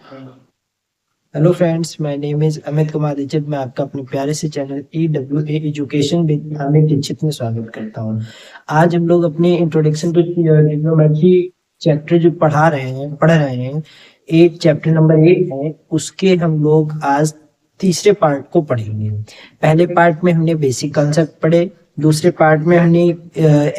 Hello friends, my name is Amit Kumar Dixit. मैं आपका अपने प्यारे से channel EWA education with Amit Dixit में स्वागत करता हूँ। आज हम लोग अपने इंट्रोडक्शन टू ट्रिग्नोमेट्री चैप्टर जो पढ़ रहे हैं 8 चैप्टर नंबर 8 है, उसके हम लोग आज तीसरे पार्ट को पढ़ेंगे। पहले पार्ट में हमने बेसिक कॉन्सेप्ट पढ़े, दूसरे पार्ट में हमने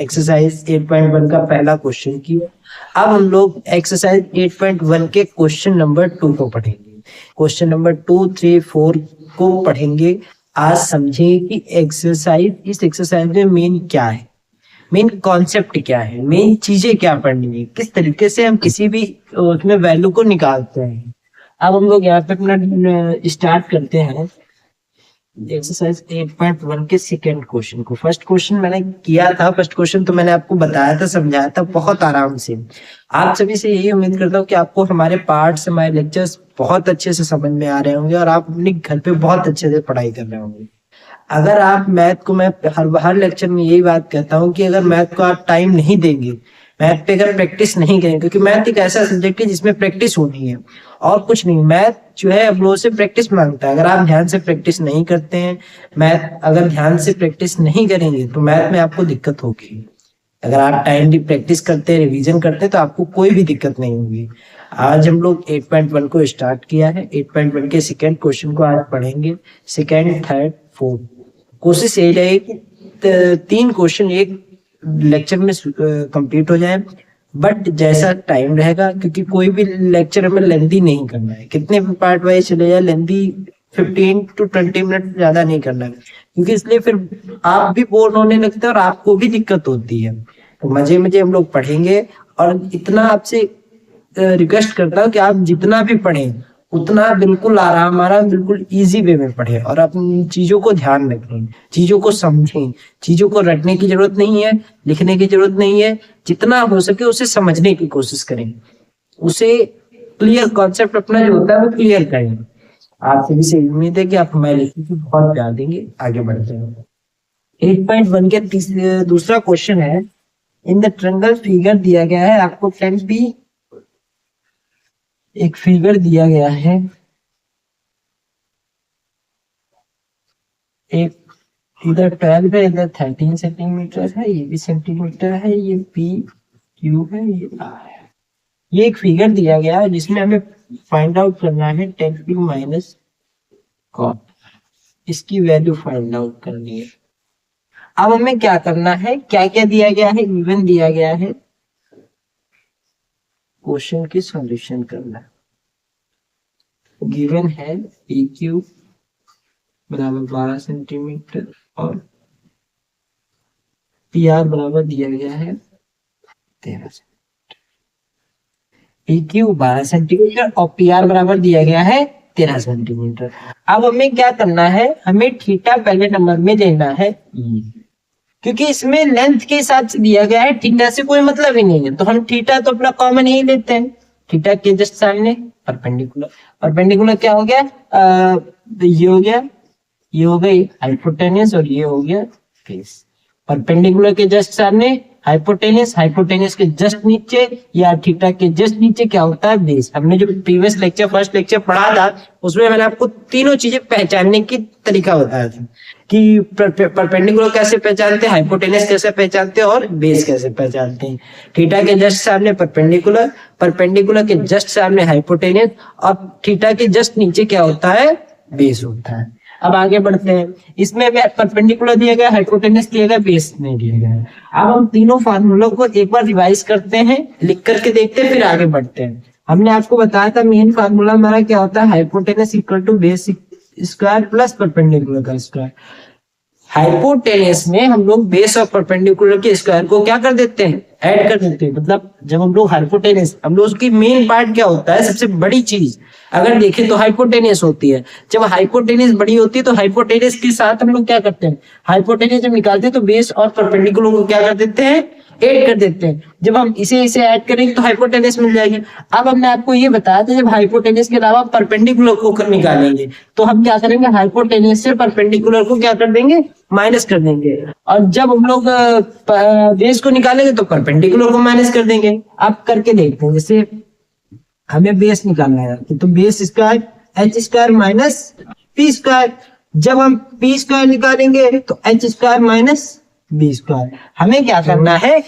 एक्सरसाइज 8.1 का पहला क्वेश्चन किया। अब हम लोग एक्सरसाइज 8.1 के क्वेश्चन नंबर 2 को पढ़ेंगे। क्वेश्चन नंबर 2, 3, 4 को पढ़ेंगे। आज समझें कि इस एक्सरसाइज में मेन क्या है, मेन कॉन्सेप्ट क्या है, मेन चीजें क्या पढ़नी है, किस तरीके से हम किसी भी उसमें वैल्यू को निकालते हैं। अब हम लोग यहाँ पे अपना स्टार्ट करते हैं एक्सरसाइज 8.1 के सेकेंड क्वेश्चन को। फर्स्ट क्वेश्चन मैंने किया था, फर्स्ट क्वेश्चन तो मैंने आपको बताया था, समझाया था बहुत आराम से। आप सभी से यही उम्मीद करता हूँ कि आपको हमारे पार्ट्स, हमारे लेक्चर्स बहुत अच्छे से समझ में आ रहे होंगे और आप अपने घर पे बहुत अच्छे से पढ़ाई कर रहे होंगे। अगर आप मैथ को, मैं हर लेक्चर में यही बात कहता हूँ कि अगर मैथ को आप टाइम नहीं देंगे, मैथ पे अगर प्रैक्टिस नहीं करेंगे, क्योंकि मैथ एक ऐसा सब्जेक्ट है जिसमें प्रैक्टिस होनी है और कुछ नहीं। मैथ जो है अब लोगों से प्रैक्टिस मांगता है। अगर आप ध्यान से प्रैक्टिस नहीं करते हैं, मैथ अगर ध्यान से प्रैक्टिस नहीं करेंगे तो मैथ में आपको दिक्कत होगी। अगर आप टाइमली प्रैक्टिस करते हैं, रिवीजन करते हैं, तो आपको कोई भी दिक्कत नहीं होगी। आज हम लोग 8.1 को स्टार्ट किया है। 8.1 के सेकेंड क्वेश्चन को आज पढ़ेंगे। सेकेंड, थर्ड, फोर्थ कोशिश यही रहेगी कि 3 क्वेश्चन एक लेक्चर में कंप्लीट हो जाए। बट जैसा टाइम रहेगा, क्योंकि कोई भी लेक्चर हमें लेंथी नहीं करना है, कितने भी पार्ट वाइज चले जाए, लेंथी 15 to 20 मिनट ज्यादा नहीं करना है, क्योंकि इसलिए फिर आप भी बोर होने लगते हैं और आपको भी दिक्कत होती है। तो मजे मजे हम लोग पढ़ेंगे और इतना आपसे रिक्वेस्ट करता हूँ कि आप जितना भी पढ़ें उतना बिल्कुल आराम बिल्कुल इजी वे में पढ़ें और अपनी चीजों को ध्यान रखें, चीजों को समझें। चीजों को रटने की जरूरत नहीं है, लिखने की जरूरत नहीं है। जितना हो सके उसे समझने की कोशिश करें, उसे क्लियर कॉन्सेप्ट अपना जो होता है वो क्लियर करें। आप सभी से उम्मीद है कि आप हमारे लेक्चर को बहुत प्यार देंगे। आगे बढ़ते हैं। 8.1 के दूसरा क्वेश्चन है, इन द ट्रायंगल फिगर दिया गया है आपको 10p, एक फिगर दिया गया है, एक इधर 12 है, इधर 13 सेंटीमीटर है, ये भी सेंटीमीटर है, ये पी क्यू है, ये आर है। ये एक फिगर दिया गया है जिसमें हमें फाइंड आउट करना है 10p माइनस कॉट, इसकी वैल्यू फाइंड आउट करनी है। अब हमें क्या करना है, क्या क्या दिया गया है, गिवन दिया गया है, क्वेश्चन की सॉल्यूशन करना है। गिवन है पी क्यू बराबर 12 सेंटीमीटर और पी आर बराबर दिया गया है 13 सेंटीमीटर। पी क्यू 12 सेंटीमीटर और पी आर बराबर दिया गया है 13 सेंटीमीटर। अब हमें क्या करना है, हमें थीटा पहले नंबर में देना है, क्योंकि इसमें लेंथ के हिसाब से दिया गया है, थीटा से कोई मतलब ही नहीं है, तो हम थीटा तो अपना कॉमन ही लेते हैं। थीटा के जस्ट सामने परपेंडिकुलर, परपेंडिकुलर क्या हो गया, ये हो गया, ये हो गई हाइपोटेन्यूस और ये हो गया बेस। परपेंडिकुलर के जस्ट सामने हाइपोटेन्यूस, हाइपोटेन्यूस के जस्ट नीचे या थीटा के जस्ट नीचे क्या होता है, बेस। हमने जो प्रीवियस लेक्चर, फर्स्ट लेक्चर पढ़ा था, उसमें मैंने आपको तीनों चीजें पहचानने की तरीका बताया था कि परपेंडिकुलर कैसे पहचानते हैं, हाइपोटेन्यूस कैसे पहचानते हैं और बेस कैसे पहचानते हैं। थीटा के जस्ट सामने परपेंडिकुलर, परपेंडिकुलर के जस्ट सामने हाइपोटेन्यूस और थीटा के जस्ट नीचे क्या होता है, बेस होता है। अब आगे बढ़ते हैं। इसमें परपेंडिकुलर दिया गया, हाइपोटेन्यूस दिया गया, बेस नहीं दिया गया है। अब हम तीनों फार्मूलों को एक बार रिवाइज करते हैं, लिख करके देखते हैं, फिर आगे बढ़ते हैं। हमने आपको बताया था मेन फार्मूला हमारा क्या होता है, hypotenuse equal to base square plus perpendicular का स्क्वायर। हाइपोटेन्यूस में हम लोग बेस और परपेंडिकुलर के स्क्वायर को क्या कर देते हैं, ऐड कर देते हैं। मतलब जब हम लोग हाइपोटेन्यूस, हम लोग उसकी मेन पार्ट क्या होता है, सबसे बड़ी चीज अगर देखें तो हाइपोटेन्यूस होती है। जब हाइपोटेन्यूस बड़ी होती है तो हाइपोटेन्यूस के साथ हम लोग क्या करते हैं, हाइपोटेन्यूस जब निकालते हैं तो बेस और परपेंडिकुलर को क्या कर देते हैं, ऐड कर देते हैं। जब हम इसे ऐड करेंगे तो हाइपोटेन्यूस मिल जाएगी। अब हमने आपको ये बताया था जब हाइपोटेन्यूस के अलावा परपेंडिकुलर को निकालेंगे तो हम क्या करेंगे, हाइपोटेन्यूस से परपेंडिकुलर को क्या कर देंगे, माइनस कर देंगे। और जब हम लोग बेस को निकालेंगे तो परपेंडिकुलर को माइनस कर देंगे। आप करके देखते हैं, जैसे हमें बेस निकालना है, तो base square H square minus P square. जब हम पी स्क्वायर निकालेंगे तो H square minus B square. हमें क्या करना है,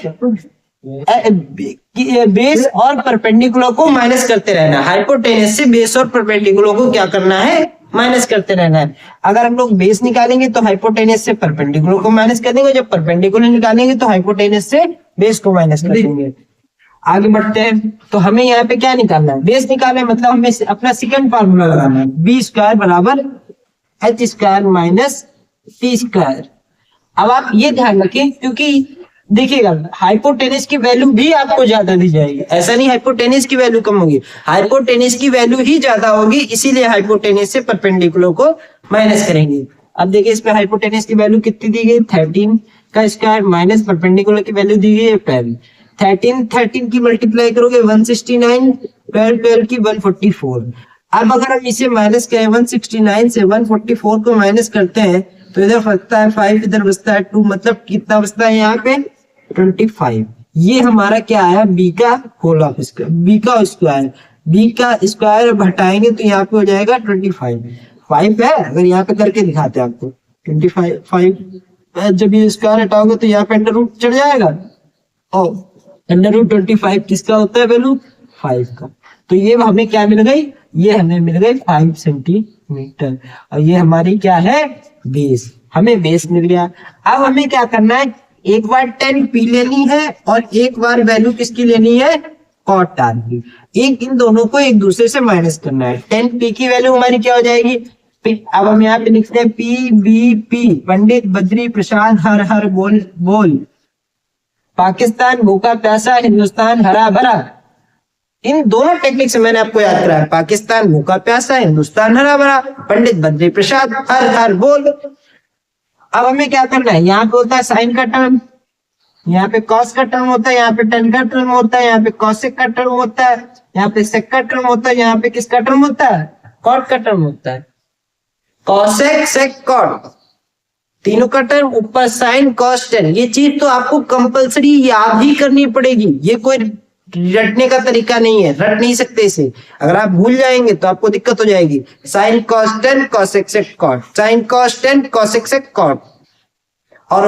बेस और परपेंडिकुलर को माइनस करते रहना है। हाइपोटेनस से बेस और परपेंडिकुलर को क्या करना है, माइनस करते रहना है। अगर हम लोग बेस निकालेंगे तो हाइपोटेनस से परपेंडिकुलर को माइनस कर देंगे, जब परपेंडिकुलर निकालेंगे तो हाइपोटेनस से बेस को माइनस कर देंगे। आगे बढ़ते हैं, तो हमें यहाँ पे क्या निकालना है, बेस निकालना है, मतलब हमें अपना सेकंड फार्मूला लगाना है, बी स्क्वायर बराबर H square minus T square. अब आप ये ध्यान रखें, क्योंकि देखिएगा हाइपोटेनस की वैल्यू भी आपको ज्यादा दी जाएगी, ऐसा नहीं हाइपोटेनस की वैल्यू कम होगी, हाइपोटेनस की वैल्यू ही ज्यादा होगी, इसीलिए हाइपोटेनस से परपेंडिकुलर को माइनस करेंगे। अब देखिए इसमें हाइपोटेनस की वैल्यू कितनी दी गई, 13 का स्क्वायर माइनस परपेंडिकुलर की वैल्यू दी गई है 12। 13 की मल्टीप्लाई करोगे 169, 12 की 144। अब अगर हम इसे माइनस करें 169 से 144 को माइनस करते हैं तो इधर बचता है 5, इधर बचता है 2, मतलब कितना बचता है यहाँ पे 25। ये हमारा क्या आया, बी का होल ऑफ स्क्वायर, बी का स्क्वायर, बी का स्क्वायर अब हटाएंगे तो यहाँ पे हो जाएगा 25। 5 है, अगर यहाँ पे करके दिखाते हैं आपको 25, जब ये स्क्वायर हटाओगे तो यहाँ पे अंडर रूट चढ़ जाएगा, और अंडर रूट 25 किसका होता है वैल्यू, 5 का। तो ये हमें क्या मिल गई, ये हमें मिल गई 5 सेंटीमीटर, और ये हमारी क्या है, बेस। हमें बेस मिल गया। अब हमें क्या करना है, एक बार 10 पी लेनी है और एक बार वैल्यू किसकी लेनी है, कॉट आर की। एक इन दोनों को एक दूसरे से माइनस करना है। 10 पी की वैल्यू हमारी क्या हो जाएगी, अब हम यहाँ पे लिखते हैं पी बी पी, पंडित बद्री प्रसाद हर हर बोल बोल, पाकिस्तान भूखा प्यासा हिंदुस्तान हरा भरा। इन दोनों टेक्निक से मैंने आपको याद कराया, पाकिस्तान भूखा प्यासा हिंदुस्तान हरा भरा, पंडित बद्री प्रसाद हर हर बोल। अब हमें क्या करना है, यहाँ पे होता है साइन का टर्म, यहाँ पे कॉस का टर्म होता है, यहाँ पे टेन का टर्म होता है, यहाँ पे कॉसेक का टर्म होता है, यहाँ पे सेक का टर्म होता है, यहाँ पे किसका टर्म होता है, कॉट का टर्म होता है। कॉसेक सेक कॉट तीनों का टर्म, ऊपर साइन कॉस टेन। ये चीज तो आपको कंपलसरी याद ही करनी पड़ेगी, ये कोई रटने का तरीका नहीं है, रट नहीं सकते इसे। अगर आप भूल जाएंगे तो आपको दिक्कत हो जाएगी। Sine cos tan cosec sec cot, sine cos tan cosec sec cot. और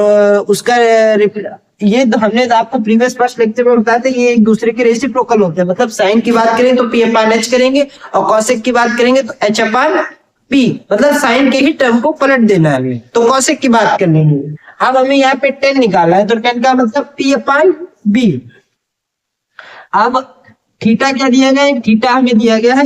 उसका ये हमने आपको प्रीवियस फर्स्ट लेक्चर में बताया था, ये एक दूसरे के रेसिप्रोकल होते हैं। मतलब साइन की बात करें तो पी अपान एच करेंगे, और कॉसेक की बात करेंगे तो एच अपान पी, मतलब साइन के ही टर्म को पलट देना है हमें। तो कॉसेक की बात कर लेंगे। अब हमें यहाँ पे 10 निकाला है, तो 10 का मतलब पी अपान बी। अब थीटा क्या दिया गया है, थीटा हमें दिया गया है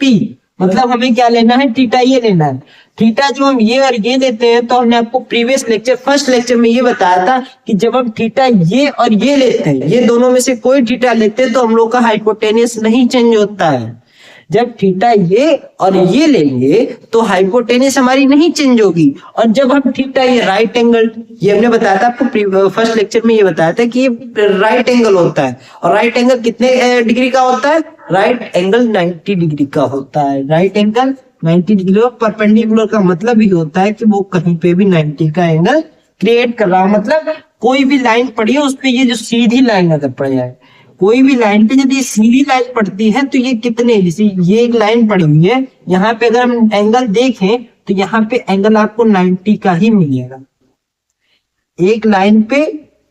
पी, मतलब हमें क्या लेना है, थीटा ये लेना है। थीटा जो हम ये और ये लेते हैं, तो हमने आपको प्रीवियस लेक्चर फर्स्ट लेक्चर में ये बताया था कि जब हम थीटा ये और ये लेते हैं, ये दोनों में से कोई थीटा लेते हैं तो हम लोग का हाइपोटेनस नहीं चेंज होता है। जब थीटा ये और ये लेंगे तो हाइपोटेनस हमारी नहीं चेंज होगी। और जब हम थीटा ये राइट एंगल, ये हमने बताया था आपको फर्स्ट लेक्चर में, ये बताया था कि ये राइट एंगल होता है। और राइट एंगल कितने डिग्री का होता है, राइट एंगल 90 डिग्री का होता है। राइट एंगल 90 डिग्री, और परपेंडिकुलर का मतलब ही होता है कि वो कहीं पे भी 90 का एंगल क्रिएट कर रहा हो। मतलब कोई भी लाइन पड़ी है उस पे ये जो सीधी लाइन अगर पड़ जाए, कोई भी लाइन पे यदि सीधी लाइन पड़ती है तो ये कितने, जैसे ये एक लाइन पड़ी हुई है, यहाँ पे अगर हम एंगल देखें तो यहाँ पे एंगल आपको 90 का ही मिलेगा। एक लाइन पे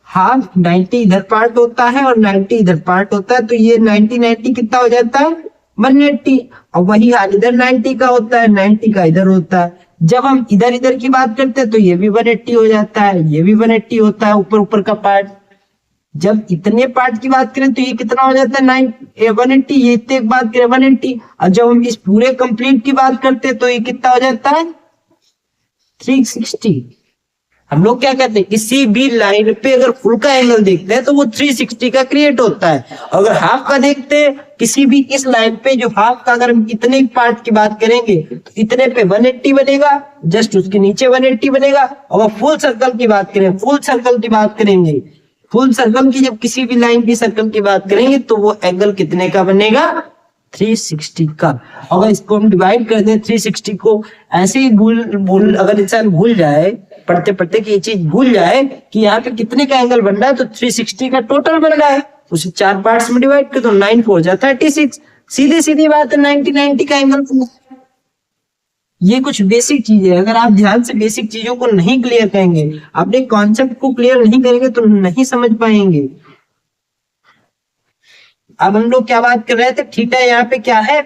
हाफ 90 इधर पार्ट होता है और 90 इधर पार्ट होता है, तो ये 90 कितना हो जाता है 180। और वही हाल इधर 90 का होता है, 90 का इधर होता है। जब हम इधर इधर की बात करते हैं तो ये भी 180 हो जाता है, ये भी 180 होता है, ऊपर ऊपर का पार्ट। जब इतने पार्ट की बात करें तो ये कितना हो जाता है 180, ये इतने की बात करें 180। और जब हम इस पूरे कंप्लीट की बात करते हैं तो ये कितना हो जाता है 360। हम लोग क्या कहते हैं, किसी भी लाइन पे अगर फुल का एंगल देखते हैं तो वो 360 का क्रिएट होता है। अगर हाफ का देखते हैं किसी भी इस लाइन पे, जो हाफ का अगर हम इतने पार्ट की बात करेंगे तो इतने पे 180 बनेगा, जस्ट उसके नीचे 180 बनेगा। और फुल सर्कल की बात करें, फुल सर्कल की बात करेंगे, फुल सर्कल की जब किसी भी लाइन की सर्कल की बात करेंगे तो वो एंगल कितने का बनेगा 360 का। अगर इसको हम डिवाइड कर दें 360 को, ऐसे ही भूल अगर इंसान भूल जाए पढ़ते पढ़ते कि ये चीज भूल जाए कि यहाँ पे कितने का एंगल बन रहा है, तो 360 का टोटल बन रहा है, उसे 4 पार्ट्स में डिवाइड कर दो, 9 4 जा 36, सीधी सीधी बात है, 90 का एंगल। ये कुछ बेसिक चीज है, अगर आप ध्यान से बेसिक चीजों को नहीं क्लियर करेंगे, अपने कॉन्सेप्ट को क्लियर नहीं करेंगे तो नहीं समझ पाएंगे। अब हम लोग क्या बात कर रहे थे, थीटा यहाँ पे क्या है,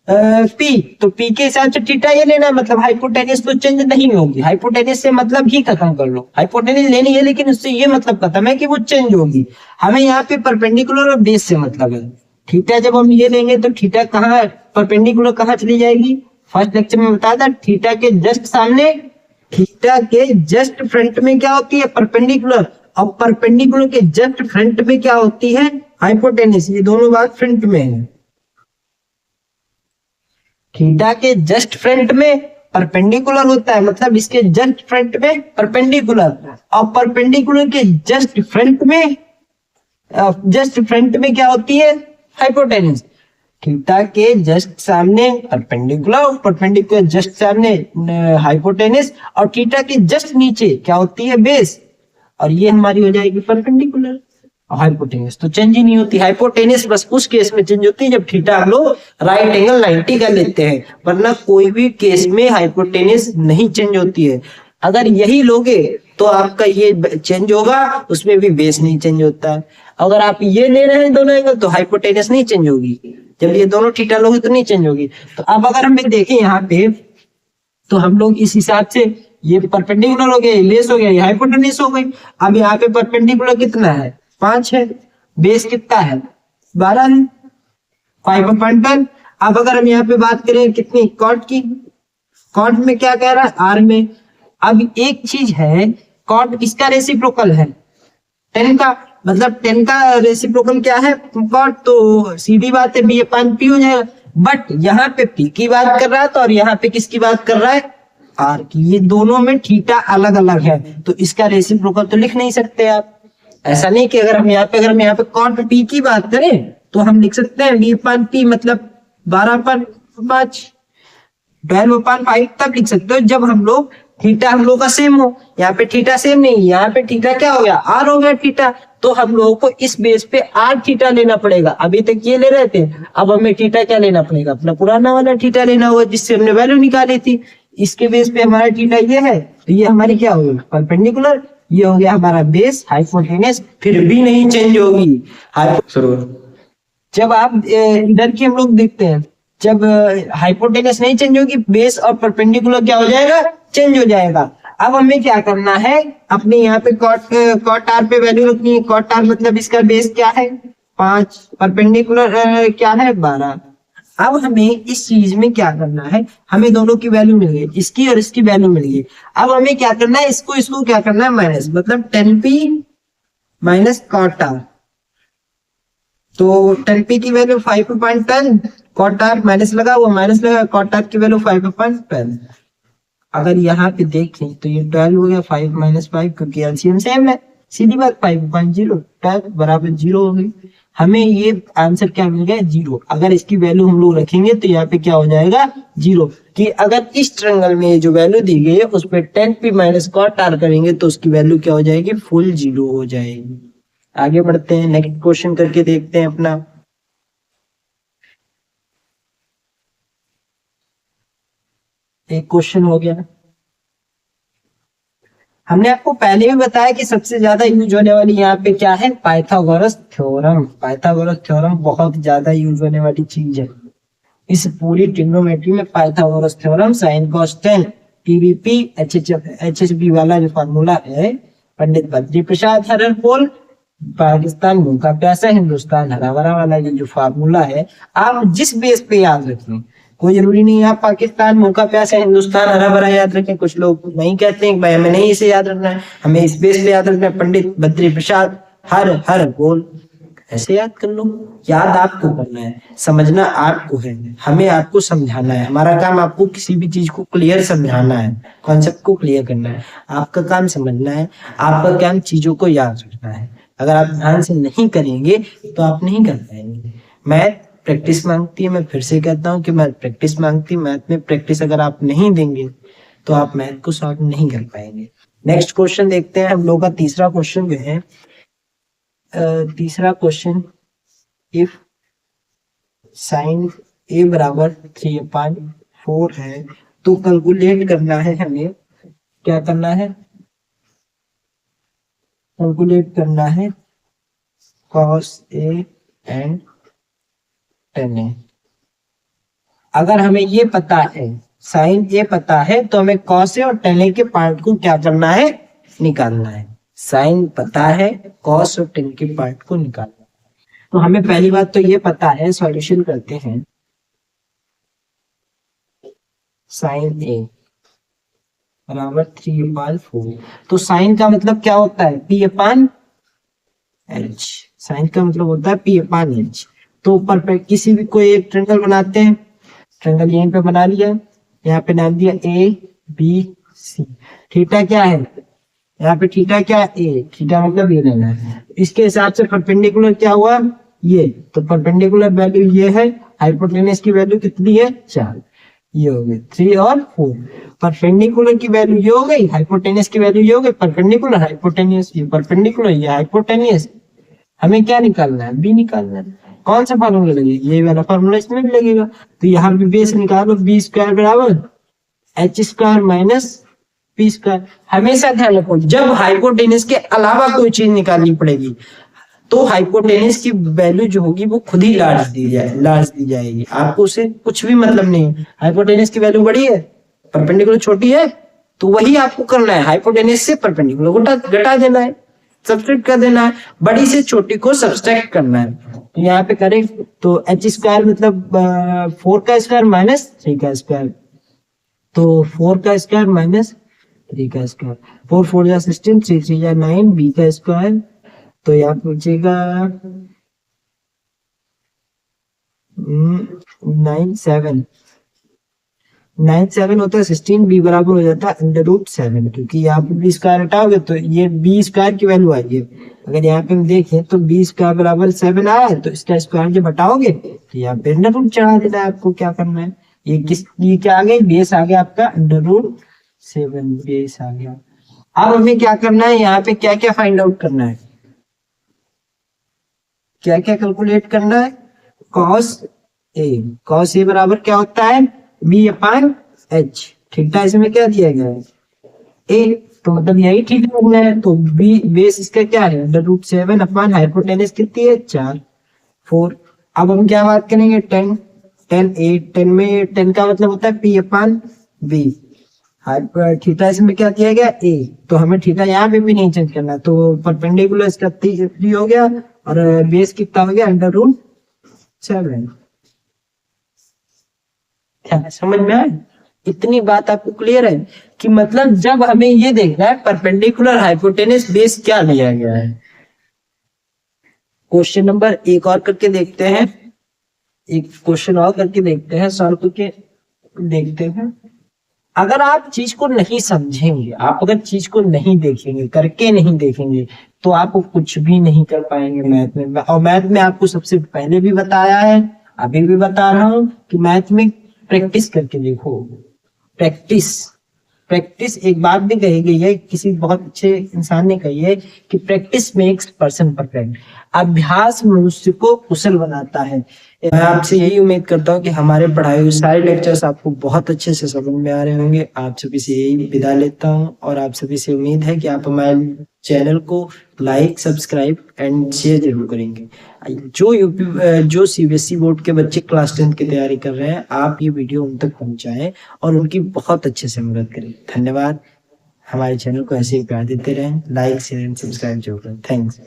पी, तो पी के हिसाब से थीटा ये लेना, मतलब हाइपोटेनस तो चेंज नहीं होगी, हाइपोटेनस से मतलब ही खत्म कर लो, हाइपोटेनस लेनी है लेकिन उससे ये मतलब खत्म है कि वो चेंज होगी। हमें यहाँ पे परपेंडिकुलर और बेस से मतलब है। थीटा जब हम ये लेंगे तो थीटा कहाँ, परपेंडिकुलर कहाँ चली जाएगी, फर्स्ट लेक्चर में बताया था, थीटा के जस्ट सामने, थीटा के जस्ट फ्रंट में क्या होती है, परपेंडिकुलर, और परपेंडिकुलर के जस्ट फ्रंट में क्या होती है, हाइपोटेनस। ये दोनों बात फ्रंट में है, थीटा के जस्ट फ्रंट में परपेंडिकुलर होता है, मतलब इसके जस्ट फ्रंट में परपेंडिकुलर, और परपेंडिकुलर के जस्ट फ्रंट में क्या होती है, हाइपोटेनस। थीटा के जस्ट सामने परपेंडिकुलर, परपेंडिकुलर जस्ट सामने हाइपोटेनस, और थीटा के जस्ट नीचे क्या होती है, बेस, और ये हमारी हो जाएगी परपेंडिकुलर। हाइपोटेनस तो चेंज ही नहीं होती, हाइपोटेनस बस उस केस में चेंज होती है जब थीटा हम लोग राइट एंगल 90 का लेते हैं, वरना कोई भी केस में हाइपोटेनस नहीं चेंज होती है। अगर यही लोगे तो आपका ये चेंज होगा, उसमें भी बेस नहीं चेंज होता है। अगर आप ये ले रहे हैं दोनों एंगल तो हाइपोटेनस नहीं चेंज होगी, जब ये दोनों थीटा लोगे तो नहीं चेंज होगी। तो अब अगर हम देखें यहाँ पे, तो हम लोग इस हिसाब से, ये परपेंडिकुलर हो गया, ये लेस हो गया, ये हाइपोटेनस हो गई। अब यहाँ पे परपेंडिकुलर कितना है, 5 है, बेस कितना है, 12 है, 5/10। अब अगर हम यहाँ पे बात करें कितनी, कॉट की, कॉट में क्या कह रहा है, आर में। अब एक चीज है, कॉट किसका रेसिप्रोकल है, 10 का, मतलब 10 का रेसिप्रोकल क्या है, कॉट, तो सीधी बात है बी अपान पी हो जाएगा। बट यहाँ पे पी की बात कर रहा है, तो और यहाँ पे किसकी बात कर रहा है, आर की। ये दोनों में थीटा अलग अलग है, तो इसका रेसिप्रोकल तो लिख नहीं सकते आप। ऐसा नहीं कि अगर हम यहाँ पे कॉट पी की बात करें तो हम लिख सकते हैं बी अपान पी, मतलब 12/5, 12/5 तब लिख सकते हो जब हम लोग थीटा हम लोग का सेम हो। यहाँ पे थीटा सेम नहीं, यहाँ पे थीटा क्या हो गया, आर हो गया थीटा, तो हम लोगों को इस बेस पे आर थीटा लेना पड़ेगा। अभी तक ये ले रहे थे, अब हमें थीटा क्या लेना पड़ेगा, अपना पुराना वाला थीटा लेना होगा जिससे हमने वैल्यू निकाली थी। इसके बेस पे हमारा थीटा ये है, तो ये हमारी क्या होगी, परपेंडिकुलर, ये हो गया हमारा बेस, हाइपोटेनस फिर भी नहीं चेंज होगी। जब आप इधर की हम लोग देखते हैं, जब हाइपोटेनस नहीं चेंज होगी, बेस और परपेंडिकुलर क्या हो जाएगा, चेंज हो जाएगा। अब हमें क्या करना है, अपने यहाँ पे कॉट आर पे वैल्यू रखनी है। कॉट आर मतलब इसका बेस क्या है, 5, परपेंडिकुलर क्या है, 12। अब हमें इस चीज में क्या करना है, हमें दोनों की वैल्यू मिल गई, इसकी और इसकी वैल्यू मिल गई। अब हमें क्या करना है, इसको क्या करना है, माइनस, मतलब 10p माइनस कॉट आर। तो 10p की वैल्यू 5/10, कॉट आर माइनस लगा, वो माइनस लगा, कॉट आर की वैल्यू 5/10। अगर यहाँ पे देखें तो ये 12 हो गया, 5 - 5 क्योंकि एलसीएम सेम है, सीधी बात 5/0, 12 बराबर 0 हो गई। हमें ये आंसर क्या मिल गया, 0। अगर इसकी वैल्यू हम लोग रखेंगे तो यहाँ पे क्या हो जाएगा, 0। कि अगर इस ट्रायंगल में जो वैल्यू दी गई है उस पर 10p माइनस कॉट आर करेंगे तो उसकी वैल्यू क्या हो जाएगी, फुल 0 हो जाएगी। आगे बढ़ते हैं, नेक्स्ट क्वेश्चन करके देखते हैं अपना। एक क्वेश्चन हो गया। हमने आपको पहले भी बताया कि सबसे ज्यादा यूज होने वाली यहाँ पे क्या है, पाइथागोरस थ्योरम। पाइथागोरस थ्योरम बहुत ज्यादा यूज होने वाली चीज है इस पूरी ट्रिग्नोमेट्री में। Pythagoras theorem, sine cos tan, PVP, HHB वाला जो फार्मूला है, पंडित बद्री प्रसाद हरर पोल, पाकिस्तान भूखा प्यासा हिंदुस्तान हरा भरा वाला ये जो फार्मूला है, आप जिस बेस पे याद रखें, कोई जरूरी नहीं है आप पाकिस्तान भूखा प्यासा हिंदुस्तान हरा भरा याद रखें। कुछ लोग नहीं कहते हैं भाई हमें नहीं इसे याद रखना है, हमें इस बेस पे याद रखना है, पंडित बद्री प्रसाद हर हर बोल, ऐसे याद कर लो। याद आपको करना है, समझना आपको है, हमें आपको समझाना है। हमारा काम आपको किसी भी चीज को क्लियर समझाना है, कॉन्सेप्ट को क्लियर करना है। आपका काम समझना है, आपका काम चीजों को याद रखना है। अगर आप ध्यान से नहीं करेंगे तो आप नहीं कर पाएंगे। मैथ प्रैक्टिस मांगती है, मैं फिर से कहता हूँ कि मैथ प्रैक्टिस मांगती है। मैथ में प्रैक्टिस अगर आप नहीं देंगे तो आप मैथ को सॉल्व नहीं कर पाएंगे। नेक्स्ट क्वेश्चन देखते हैं हम लोग का। तीसरा क्वेश्चन जो है, तीसरा क्वेश्चन, इफ साइन ए बराबर 3/4 है, तो कैलकुलेट करना है हमें, क्या करना है, कैलकुलेट करना है cos A and tan A। अगर हमें ये पता है, साइन ए पता है, तो हमें cos A और tan A के पार्ट को क्या करना है, निकालना है। साइन पता है, cos और tan के पार्ट को निकालना है। तो हमें पहली बात तो ये पता है, सॉल्यूशन करते हैं। साइन ए बराबर 3/4, तो साइन का मतलब क्या होता है, P/H। साइन का मतलब होता है P/H। तो परफेक्ट किसी भी कोई एक ट्रायंगल बनाते हैं, ट्रायंगल यहीं पे बना लिया, यहाँ पे नाम दिया ABC। थीटा क्या है, यहाँ पे थीटा क्या है, A। थीटा मतलब ये लेना है। इसके हिसाब से परपेंडिकुलर क्या हुआ, ये, तो परपेंडिकुलर वैल्यू ये है, हाइपोटेनस की वैल्यू कितनी है, 4। ये हो गई 3 और 4। परपेंडिकुलर की वैल्यू ये हो गई, हाइपोटेनस की वैल्यू ये हो गई, परपेंडिकुलर हाइपोटेनस, ये परपेंडिकुलर ये हाइपोटेनस। हमें क्या निकालना है, बी निकालना है। कौन सा फार्मूला लगेगा, ये वाला फार्मूला इसमें भी लगेगा। तो यहाँ पे बेस निकालो, बी स्क्वायर बराबर H square minus P square. हमेशा ध्यान रखो, जब हाइपोटेनस के अलावा कोई चीज निकालनी पड़ेगी, तो हाइपोटेनस की वैल्यू जो होगी वो खुद ही लार्ज दी जाएगी। आपको उसे कुछ भी मतलब नहीं। हाइपोटेनस की वैल्यू बड़ी है, परपेंडिकुलर छोटी है, तो वही आपको करना है, हाइपोटेनस से परपेंडिकुलर को घटा देना है, सब्सट्रैक्ट कर देना है, बड़ी से छोटी को सब्सट्रैक्ट करना है। तो यहाँ पे करें तो एच स्क्वायर मतलब 4 का स्क्वायर माइनस 3 का स्क्वायर, तो 4 का स्क्वायर माइनस 3 का स्क्वायर, 4 4 जा 16, 3 3 जा 9, बी का स्क्वायर, तो यहाँ पूछेगा 9 7 होता है 16, बी बराबर हो जाता है √7, क्योंकि यहाँ पे बी स्क्वायर हटाओगे तो ये बी स्क्वायर की वैल्यू आई है। अगर यहाँ पे हम देखें तो बी स्क्वायर बराबर 7 आया है, तो इसका स्क्वायर जब हटाओगे तो यहाँ पे √ चढ़ा देना है। आपको क्या करना है, ये क्या आ गया, बेस आ गया आपका √7, बेस आ गया। अब हमें क्या करना है, यहाँ पे क्या क्या फाइंड आउट करना है, क्या क्या कैलकुलेट करना है, cos A बराबर क्या होता है, B/H। थीटा इसमें क्या दिया गया है, A, तो मतलब यही थीटा लगना है। तो B बेस इसका क्या है, √7 अपॉन हाइपोटेनस कितनी है, 4 4। अब हम क्या बात करेंगे, 10 10 में 10 का मतलब होता है P/B। थीटा इसमें क्या दिया गया, A, तो हमें थीटा यहाँ पे भी नहीं चेंज करना, तो परपेंडिकुलर इसका 3 हो गया, और बेस कितना हो गया, √7। क्या समझ में आया, इतनी बात आपको क्लियर है कि मतलब जब हमें ये देखना है परपेंडिकुलर हाइपोटेनस बेस क्या लिया गया है। क्वेश्चन नंबर एक और करके देखते हैं, एक क्वेश्चन और करके देखते हैं, सॉल्व करके देखते हैं। अगर आप चीज को नहीं समझेंगे, आप अगर चीज को नहीं देखेंगे, करके नहीं देखेंगे, तो आप कुछ भी नहीं कर पाएंगे मैथ में। और मैथ में आपको सबसे पहले भी बताया है, अभी भी बता रहा हूं कि मैथ में प्रैक्टिस करके देखो। प्रैक्टिस एक बात भी कही गई है, किसी बहुत अच्छे इंसान ने कही है कि प्रैक्टिस मेक्स पर्सन परफेक्ट। अभ्यास मनुष्य को कुशल बनाता है। मैं आपसे यही उम्मीद करता हूँ कि हमारे पढ़ाए हुए सारे लेक्चर्स आपको बहुत अच्छे से समझ में आ रहे होंगे। आप सभी से यही विदा लेता हूँ, और आप सभी से उम्मीद है कि आप हमारे चैनल को लाइक, सब्सक्राइब एंड शेयर जरूर करेंगे। जो सीबीएसई बोर्ड के बच्चे क्लास 10 की तैयारी कर रहे हैं, आप ये वीडियो उन तक पहुंचाएं और उनकी बहुत अच्छे से मदद करें। धन्यवाद। हमारे चैनल को ऐसे ही प्यार देते रहें, लाइक शेयर एंड सब्सक्राइब जरूर करें। थैंक्स।